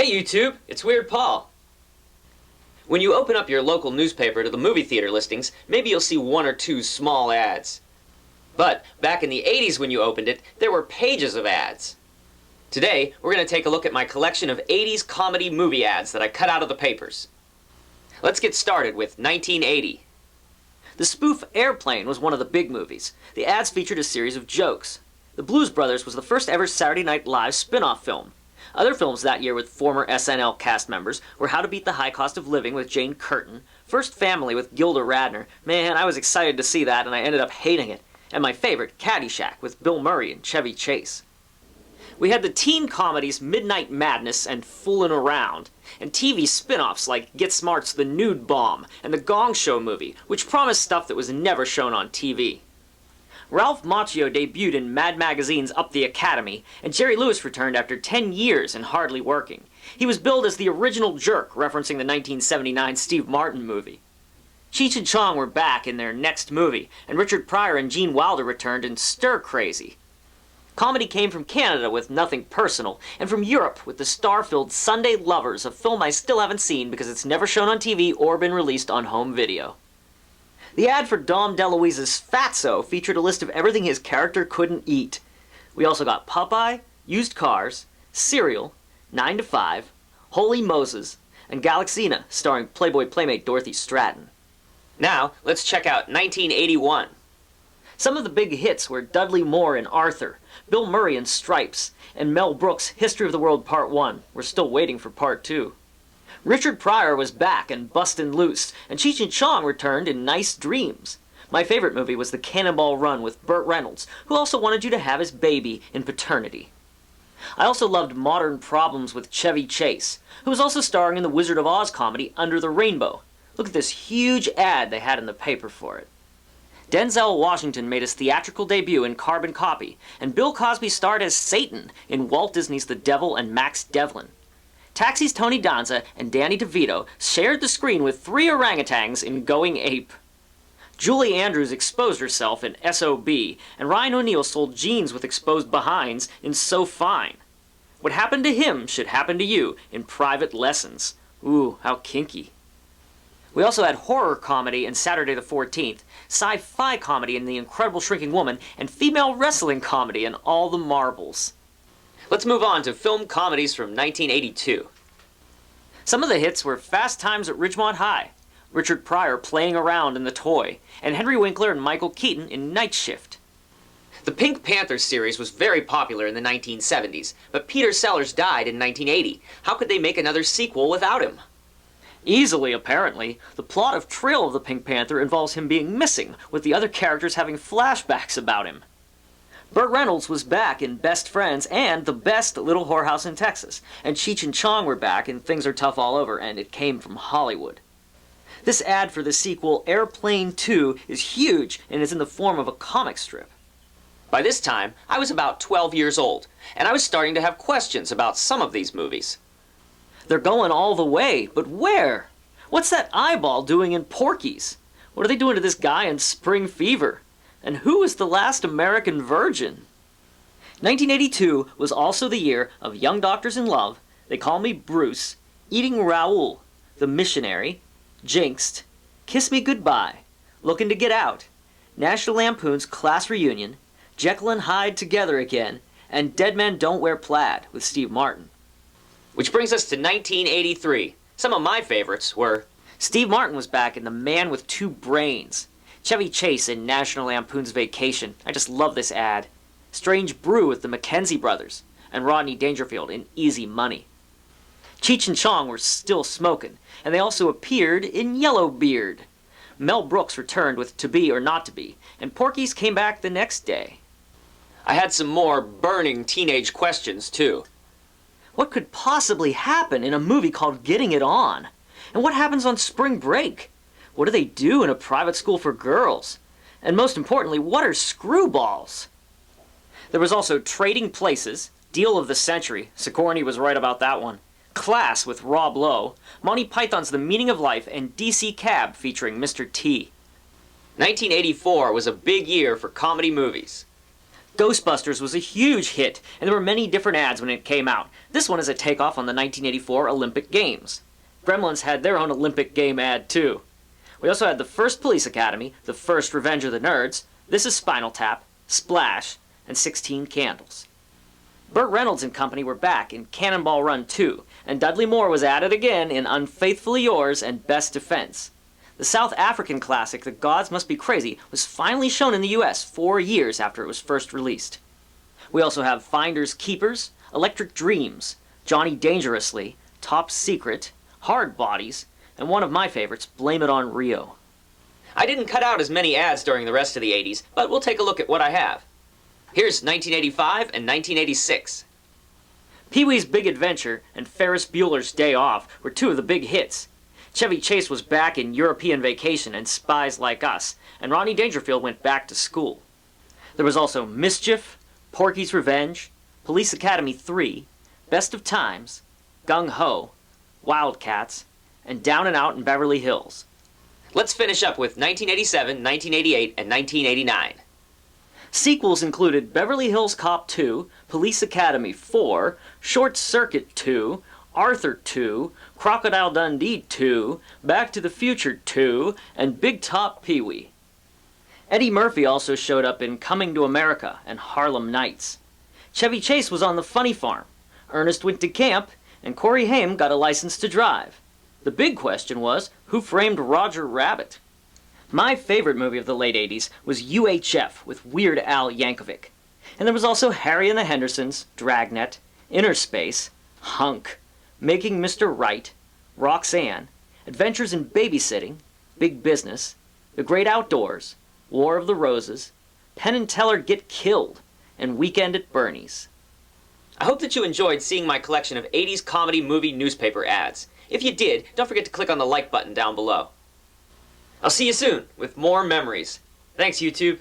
Hey YouTube, it's Weird Paul. When you open up your local newspaper to the movie theater listings, maybe you'll see one or two small ads. But back in the 80s when you opened it, there were pages of ads. Today, we're going to take a look at my collection of 80s comedy movie ads that I cut out of the papers. Let's get started with 1980. The spoof Airplane was one of the big movies. The ads featured a series of jokes. The Blues Brothers was the first ever Saturday Night Live spin-off film. Other films that year with former SNL cast members were How to Beat the High Cost of Living with Jane Curtin, First Family with Gilda Radner. Man, I was excited to see that and I ended up hating it. And my favorite, Caddyshack with Bill Murray and Chevy Chase. We had the teen comedies Midnight Madness and Foolin' Around, and TV spin-offs like Get Smart's The Nude Bomb and The Gong Show movie, which promised stuff that was never shown on TV. Ralph Macchio debuted in Mad Magazine's Up the Academy, and Jerry Lewis returned after 10 years and hardly working. He was billed as the original jerk, referencing the 1979 Steve Martin movie. CHEECH and CHONG were back in their next movie, and Richard Pryor and Gene Wilder returned in Stir Crazy. Comedy came from Canada with Nothing Personal, and from Europe with the star-filled Sunday Lovers, a film I still haven't seen because it's never shown on TV or been released on home video. The ad for Dom DeLuise's Fatso featured a list of everything his character couldn't eat. We also got Popeye, Used Cars, Cereal, 9 to 5, Holy Moses, and Galaxina, starring Playboy Playmate Dorothy Stratton. Now, let's check out 1981. Some of the big hits were Dudley Moore in Arthur, Bill Murray in Stripes, and Mel Brooks' History of the World Part 1. We're still waiting for Part 2. Richard Pryor was back in Bustin' Loose, and Cheech and Chong returned in Nice Dreams. My favorite movie was The Cannonball Run with Burt Reynolds, who also wanted you to have his baby in paternity. I also loved Modern Problems with Chevy Chase, who was also starring in the Wizard of Oz comedy Under the Rainbow. Look at this huge ad they had in the paper for it. Denzel Washington made his theatrical debut in Carbon Copy, and Bill Cosby starred as Satan in Walt Disney's The Devil and Max Devlin. Taxi's Tony Danza and Danny DeVito shared the screen with 3 orangutans in Going Ape. Julie Andrews exposed herself in S.O.B., and Ryan O'Neal sold jeans with exposed behinds in So Fine. What happened to him should happen to you in Private Lessons. Ooh, how kinky. We also had horror comedy in Saturday the 14th, sci-fi comedy in The Incredible Shrinking Woman, and female wrestling comedy in All the Marbles. Let's move on to film comedies from 1982. Some of the hits were Fast Times at Ridgemont High, Richard Pryor Playing Around in The Toy, and Henry Winkler and Michael Keaton in Night Shift. The Pink Panther series was very popular in the 1970s, but Peter Sellers died in 1980. How could they make another sequel without him? Easily, apparently. The plot of Trail of the Pink Panther involves him being missing, with the other characters having flashbacks about him. Burt Reynolds was back in Best Friends and The Best Little Whorehouse in Texas, and Cheech and Chong were back in Things Are Tough All Over, and It Came from Hollywood. This ad for the sequel Airplane 2 is huge and is in the form of a comic strip. By this time, I was about 12 years old, and I was starting to have questions about some of these movies. They're going all the way, but where? What's that eyeball doing in Porky's? What are they doing to this guy in Spring Fever? And who is the last American virgin? 1982 was also the year of Young Doctors in Love, They Call Me Bruce, Eating Raoul, The Missionary, Jinxed, Kiss Me Goodbye, Looking to Get Out, National Lampoon's Class Reunion, Jekyll and Hyde Together Again, and Dead Men Don't Wear Plaid with Steve Martin. Which brings us to 1983. Some of my favorites were Steve Martin was back in The Man with Two Brains, Chevy Chase in National Lampoon's Vacation. I just love this ad. Strange Brew with the McKenzie Brothers, and Rodney Dangerfield in Easy Money. Cheech and Chong were still smoking, and they also appeared in Yellowbeard. Mel Brooks returned with To Be or Not to Be, and Porky's came back the next day. I had some more burning teenage questions, too. What could possibly happen in a movie called Getting It On? And what happens on spring break? What do they do in a private school for girls? And most importantly, what are screwballs? There was also Trading Places, Deal of the Century, Sigourney was right about that one, Class with Rob Lowe, Monty Python's The Meaning of Life, and DC Cab featuring Mr. T. 1984 was a big year for comedy movies. Ghostbusters was a huge hit, and there were many different ads when it came out. This one is a takeoff on the 1984 Olympic Games. Gremlins had their own Olympic game ad too. We also had the first Police Academy, the first Revenge of the Nerds, This is Spinal Tap, Splash, and 16 Candles. Burt Reynolds and company were back in Cannonball Run 2, and Dudley Moore was at it again in Unfaithfully Yours and Best Defense. The South African classic The Gods Must Be Crazy was finally shown in the US 4 years after it was first released. We also have Finders Keepers, Electric Dreams, Johnny Dangerously, Top Secret, Hard Bodies, and one of my favorites, Blame It on Rio. I didn't cut out as many ads during the rest of the 80s, but we'll take a look at what I have. Here's 1985 and 1986. Pee-wee's Big Adventure and Ferris Bueller's Day Off were two of the big hits. Chevy Chase was back in European Vacation and Spies Like Us, and Rodney Dangerfield went back to school. There was also Mischief, Porky's Revenge, Police Academy 3, Best of Times, Gung Ho, Wildcats, and Down and Out in Beverly Hills. Let's finish up with 1987, 1988, and 1989. Sequels included Beverly Hills Cop 2, Police Academy 4, Short Circuit 2, Arthur 2, Crocodile Dundee 2, Back to the Future 2, and Big Top Pee-wee. Eddie Murphy also showed up in Coming to America and Harlem Nights. Chevy Chase was on The Funny Farm, Ernest went to camp, and Corey Haim got a license to drive. The big question was, who framed Roger Rabbit? My favorite movie of the late 80s was UHF with Weird Al Yankovic. And there was also Harry and the Hendersons, Dragnet, Inner Space, Hunk, Making Mr. Right, Roxanne, Adventures in Babysitting, Big Business, The Great Outdoors, War of the Roses, Penn and Teller Get Killed, and Weekend at Bernie's. I hope that you enjoyed seeing my collection of 80s comedy movie newspaper ads. If you did, don't forget to click on the like button down below. I'll see you soon with more memories. Thanks, YouTube.